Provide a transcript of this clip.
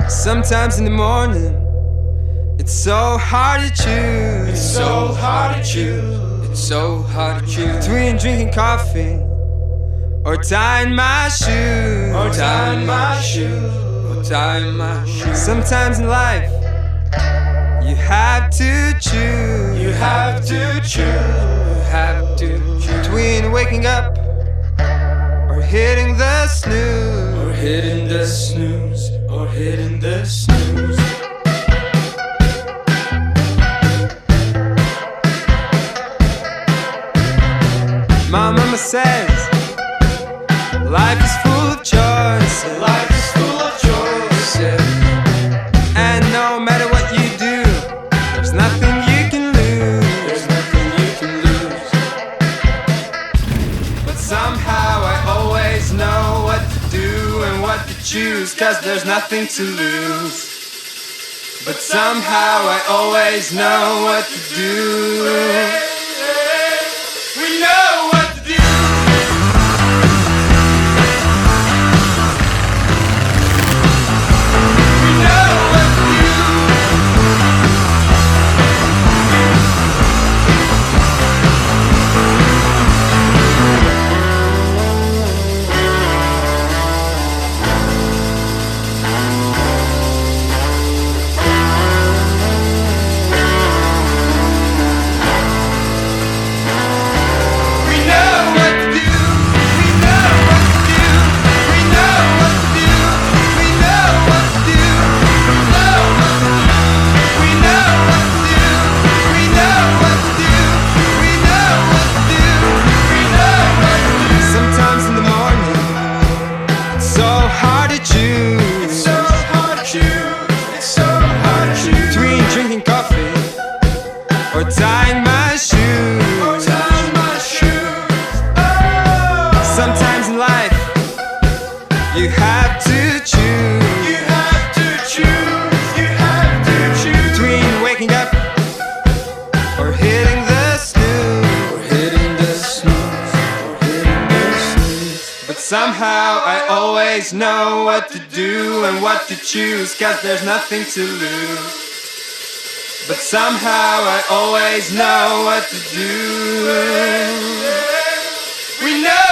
Sometimes in the morning, it's so hard to choose. It's so hard to choose. It's so hard to choose between drinking coffee or tying my shoes. Or tying my shoes. Or tying my shoes. Sometimes in life, you have to choose. You have to choose. You have to choose between waking up or hitting the snooze. Or hitting the snooze. Or hitting the snooze. My mama says life is full of choices. Life is full of choices. And no matter what you do, there's nothing you can lose. There's nothing you can lose. But somehow I always know what to do and what to choose, 'cause there's nothing to lose. But somehow I always know what to do. We know what to do. We know what to do. Somehow I always know what to do and what to choose, 'cause there's nothing to lose. But somehow I always know what to do. We know